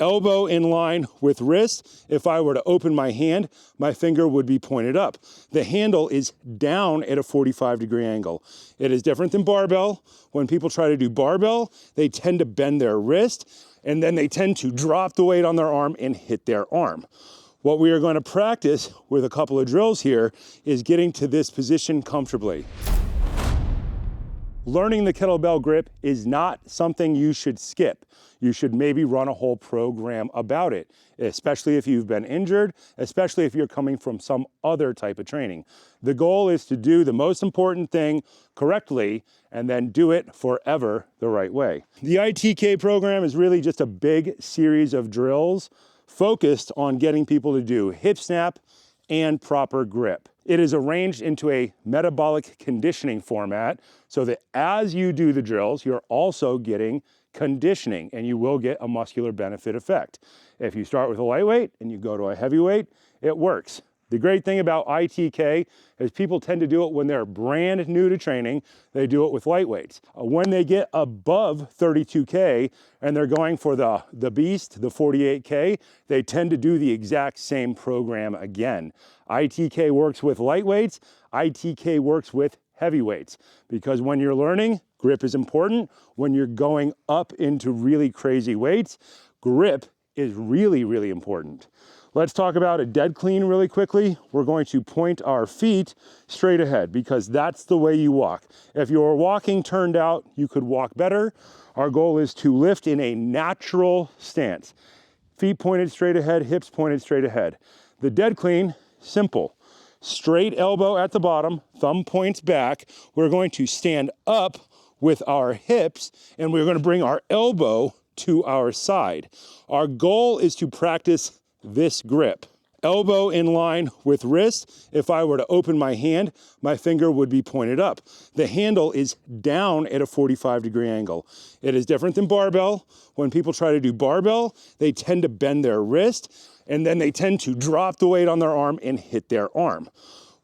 Elbow in line with wrist. If I were to open my hand, my finger would be pointed up. The handle is down at a 45-degree angle. It is different than barbell. When people try to do barbell, they tend to bend their wrist, and then they tend to drop the weight on their arm and hit their arm. What we are going to practice with a couple of drills here is getting to this position comfortably. Learning the kettlebell grip is not something you should skip. You should maybe run a whole program about it, especially if you've been injured, especially if you're coming from some other type of training. The goal is to do the most important thing correctly and then do it forever the right way. The ITK program is really just a big series of drills focused on getting people to do hip snap and proper grip. It is arranged into a metabolic conditioning format so that as you do the drills, you're also getting conditioning and you will get a muscular benefit effect. If you start with a lightweight and you go to a heavyweight, it works. The great thing about ITK is people tend to do it when they're brand new to training. They do it with lightweights. When they get above 32K and they're going for the beast, the 48K, they tend to do the exact same program again. ITK works with lightweights. ITK works with heavyweights, because when you're learning, grip is important. When you're going up into really crazy weights, grip is really, really important. Let's talk about a dead clean really quickly. We're going to point our feet straight ahead because that's the way you walk. If you're walking turned out, you could walk better. Our goal is to lift in a natural stance. Feet pointed straight ahead, hips pointed straight ahead. The dead clean, simple. Straight elbow at the bottom, thumb points back. We're going to stand up with our hips and we're going to bring our elbow to our side. Our goal is to practice this grip. Elbow in line with wrist. If I were to open my hand, my finger would be pointed up. The handle is down at a 45-degree angle. It is different than barbell. When people try to do barbell, they tend to bend their wrist and then they tend to drop the weight on their arm and hit their arm.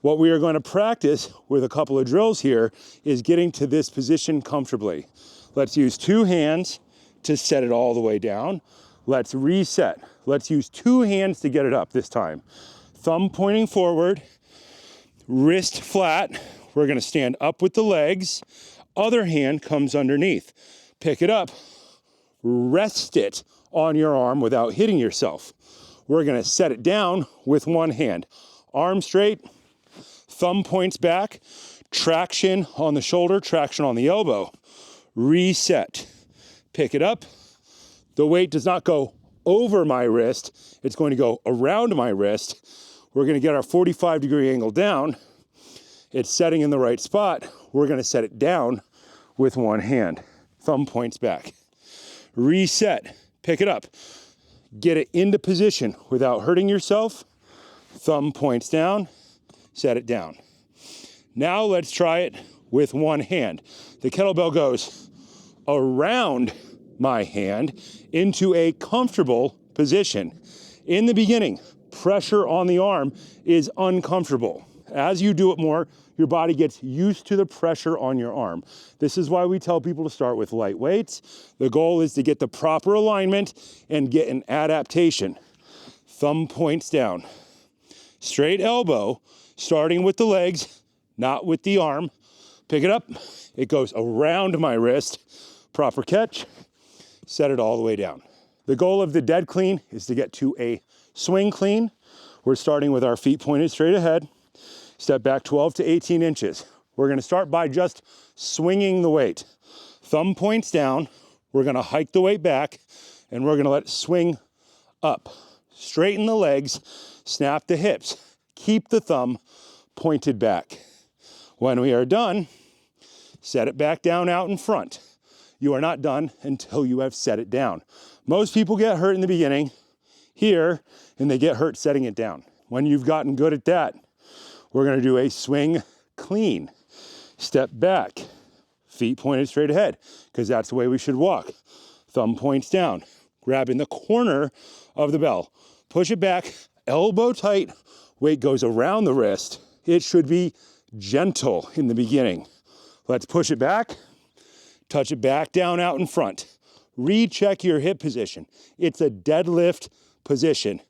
What we are going to practice with a couple of drills here is getting to this position comfortably. Let's use two hands to set it all the way down. Let's reset. Let's use two hands to get it up this time. Thumb pointing forward, wrist flat. We're gonna stand up with the legs. Other hand comes underneath. Pick it up, rest it on your arm without hitting yourself. We're gonna set it down with one hand. Arm straight, thumb points back, traction on the shoulder, traction on the elbow. Reset, pick it up. The weight does not go over my wrist, it's going to go around my wrist. We're gonna get our 45-degree angle down. It's setting in the right spot. We're gonna set it down with one hand. Thumb points back. Reset, pick it up. Get it into position without hurting yourself. Thumb points down, set it down. Now let's try it with one hand. The kettlebell goes around my hand into a comfortable position. In the beginning, pressure on the arm is uncomfortable. As you do it more, your body gets used to the pressure on your arm. This is why we tell people to start with light weights. The goal is to get the proper alignment and get an adaptation. Thumb points down. Straight elbow, starting with the legs, not with the arm. Pick it up, it goes around my wrist. Proper catch. Set it all the way down. The goal of the dead clean is to get to a swing clean. We're starting with our feet pointed straight ahead. Step back 12 to 18 inches. We're gonna start by just swinging the weight. Thumb points down. We're gonna hike the weight back and we're gonna let it swing up. Straighten the legs, snap the hips. Keep the thumb pointed back. When we are done, set it back down out in front. You are not done until you have set it down. Most people get hurt in the beginning here, and they get hurt setting it down. When you've gotten good at that, we're gonna do a swing clean. Step back, feet pointed straight ahead, because that's the way we should walk. Thumb points down, grabbing the corner of the bell. Push it back, elbow tight, weight goes around the wrist. It should be gentle in the beginning. Let's push it back. Touch it back down out in front. Recheck your hip position. It's a deadlift position.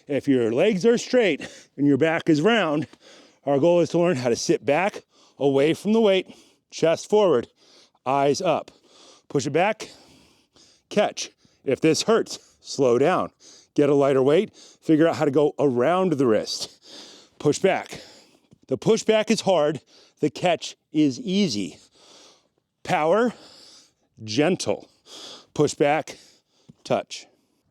If your legs are straight and your back is round, our goal is to learn how to sit back, away from the weight, chest forward, eyes up. Push it back, catch. If this hurts, slow down. Get a lighter weight, figure out how to go around the wrist. Push back. The push back is hard, the catch is easy. Power, gentle. Push back, touch.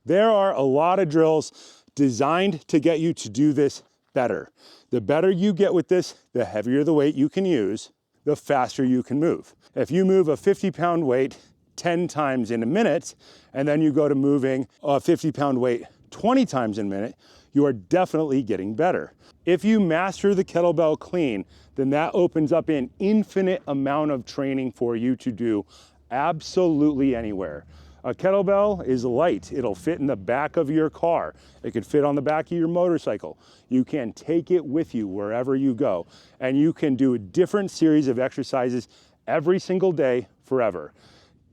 There are a lot of drills designed to get you to do this better. The better you get with this, the heavier the weight you can use, the faster you can move. If you move a 50-pound weight 10 times in a minute, and then you go to moving a 50-pound weight 20 times in a minute, you are definitely getting better. If you master the kettlebell clean, then that opens up an infinite amount of training for you to do absolutely anywhere. A kettlebell is light. It'll fit in the back of your car. It could fit on the back of your motorcycle. You can take it with you wherever you go, and you can do a different series of exercises every single day forever.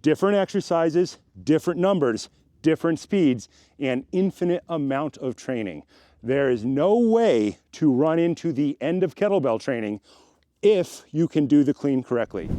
Different exercises, different numbers, different speeds, and infinite amount of training. There is no way to run into the end of kettlebell training if you can do the clean correctly.